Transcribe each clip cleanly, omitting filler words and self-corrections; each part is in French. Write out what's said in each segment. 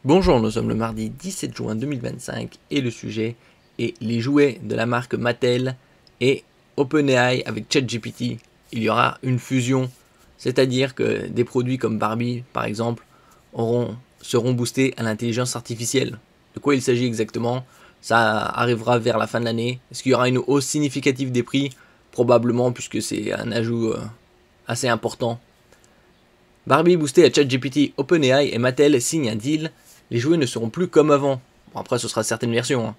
Bonjour, nous sommes le mardi 17 juin 2025 et le sujet est les jouets de la marque Mattel et OpenAI avec ChatGPT. Il y aura une fusion, c'est-à-dire que des produits comme Barbie par exemple seront boostés à l'intelligence artificielle. De quoi il s'agit exactement? Ça arrivera vers la fin de l'année. Est-ce qu'il y aura une hausse significative des prix? Probablement, puisque c'est un ajout assez important. Barbie boostée à ChatGPT, OpenAI et Mattel signent un deal. Les jouets ne seront plus comme avant. Bon, après, ce sera certaines versions.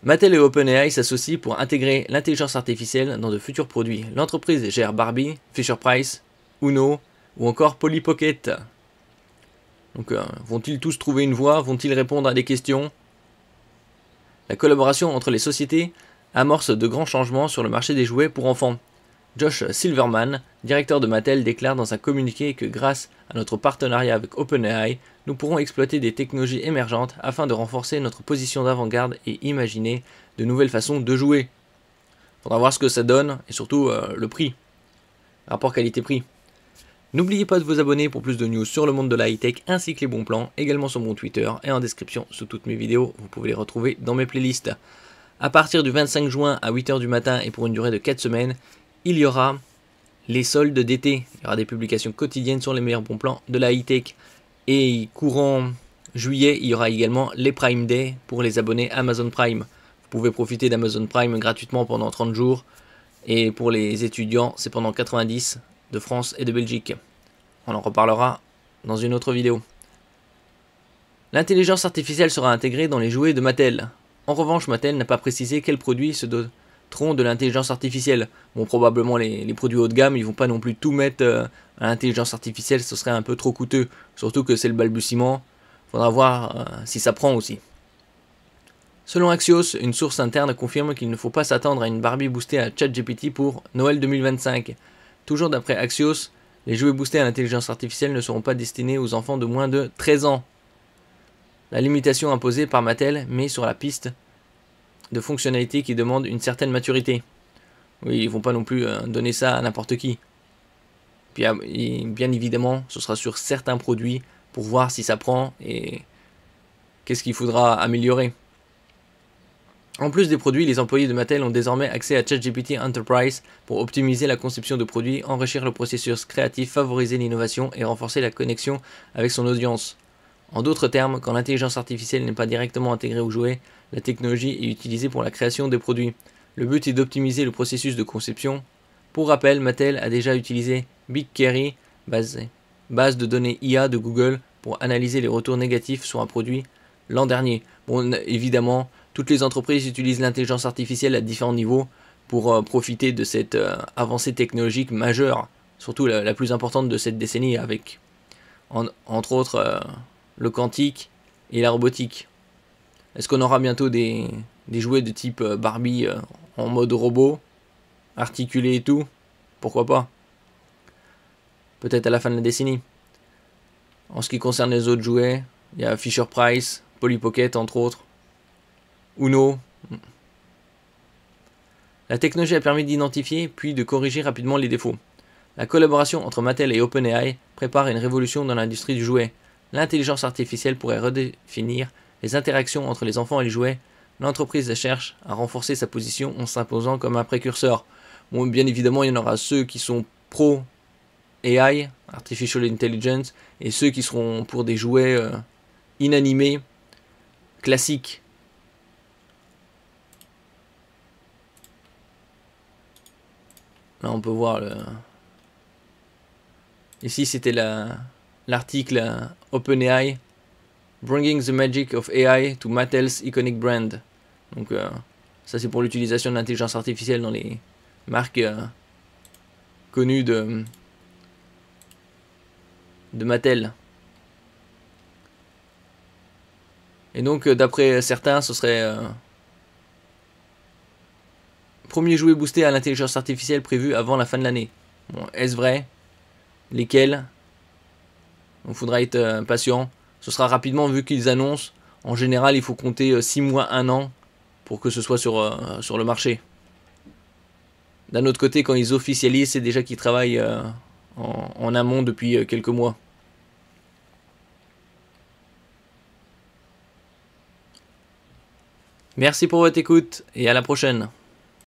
Mattel et OpenAI s'associent pour intégrer l'intelligence artificielle dans de futurs produits. L'entreprise gère Barbie, Fisher-Price, Uno ou encore Polly Pocket. Donc, vont-ils tous trouver une voie? Vont-ils répondre à des questions? La collaboration entre les sociétés amorce de grands changements sur le marché des jouets pour enfants. Josh Silverman, directeur de Mattel, déclare dans un communiqué que grâce à notre partenariat avec OpenAI, nous pourrons exploiter des technologies émergentes afin de renforcer notre position d'avant-garde et imaginer de nouvelles façons de jouer. Faudra voir ce que ça donne et surtout le prix. Rapport qualité-prix. N'oubliez pas de vous abonner pour plus de news sur le monde de la high-tech ainsi que les bons plans, également sur mon Twitter et en description sous toutes mes vidéos, vous pouvez les retrouver dans mes playlists. A partir du 25 juin à 8h du matin et pour une durée de 4 semaines, il y aura les soldes d'été. Il y aura des publications quotidiennes sur les meilleurs bons plans de la high-tech. Et courant juillet, il y aura également les Prime Day pour les abonnés Amazon Prime. Vous pouvez profiter d'Amazon Prime gratuitement pendant 30 jours. Et pour les étudiants, c'est pendant 90 de France et de Belgique. On en reparlera dans une autre vidéo. L'intelligence artificielle sera intégrée dans les jouets de Mattel. En revanche, Mattel n'a pas précisé quels produits se doteront de l'intelligence artificielle. Bon, probablement les produits haut de gamme, ils vont pas non plus tout mettre à l'intelligence artificielle, ce serait un peu trop coûteux. Surtout que c'est le balbutiement. Faudra voir si ça prend aussi. Selon Axios, une source interne confirme qu'il ne faut pas s'attendre à une Barbie boostée à ChatGPT pour Noël 2025. Toujours d'après Axios, les jouets boostés à l'intelligence artificielle ne seront pas destinés aux enfants de moins de 13 ans. La limitation imposée par Mattel met sur la piste de fonctionnalités qui demandent une certaine maturité. Oui, ils vont pas non plus donner ça à n'importe qui. Puis bien évidemment, ce sera sur certains produits pour voir si ça prend et qu'est-ce qu'il faudra améliorer. En plus des produits, les employés de Mattel ont désormais accès à ChatGPT Enterprise pour optimiser la conception de produits, enrichir le processus créatif, favoriser l'innovation et renforcer la connexion avec son audience. En d'autres termes, quand l'intelligence artificielle n'est pas directement intégrée au jouet, la technologie est utilisée pour la création des produits. Le but est d'optimiser le processus de conception. Pour rappel, Mattel a déjà utilisé BigQuery, base de données IA de Google, pour analyser les retours négatifs sur un produit l'an dernier. Bon, évidemment, toutes les entreprises utilisent l'intelligence artificielle à différents niveaux pour profiter de cette avancée technologique majeure, surtout la plus importante de cette décennie, avec entre autres le quantique et la robotique. Est-ce qu'on aura bientôt des jouets de type Barbie en mode robot, articulé et tout? Pourquoi pas? Peut-être à la fin de la décennie. En ce qui concerne les autres jouets, il y a Fisher-Price, Polly Pocket entre autres, Uno. La technologie a permis d'identifier puis de corriger rapidement les défauts. La collaboration entre Mattel et OpenAI prépare une révolution dans l'industrie du jouet. L'intelligence artificielle pourrait redéfinir les interactions entre les enfants et les jouets. L'entreprise cherche à renforcer sa position en s'imposant comme un précurseur. Bon, bien évidemment, il y en aura ceux qui sont pro AI, Artificial Intelligence, et ceux qui seront pour des jouets inanimés, classiques. Là, on peut voir le... Ici, c'était l'article OpenAI, Bringing the Magic of AI to Mattel's Iconic Brand. Donc, ça, c'est pour l'utilisation de l'intelligence artificielle dans les marques connues de Mattel. Et donc, d'après certains, ce serait premier jouet boosté à l'intelligence artificielle prévu avant la fin de l'année. Bon, est-ce vrai? Lesquels? Il faudra être patient. Ce sera rapidement vu qu'ils annoncent. En général, il faut compter 6 mois, 1 an pour que ce soit sur le marché. D'un autre côté, quand ils officialisent, c'est déjà qu'ils travaillent en amont depuis quelques mois. Merci pour votre écoute et à la prochaine.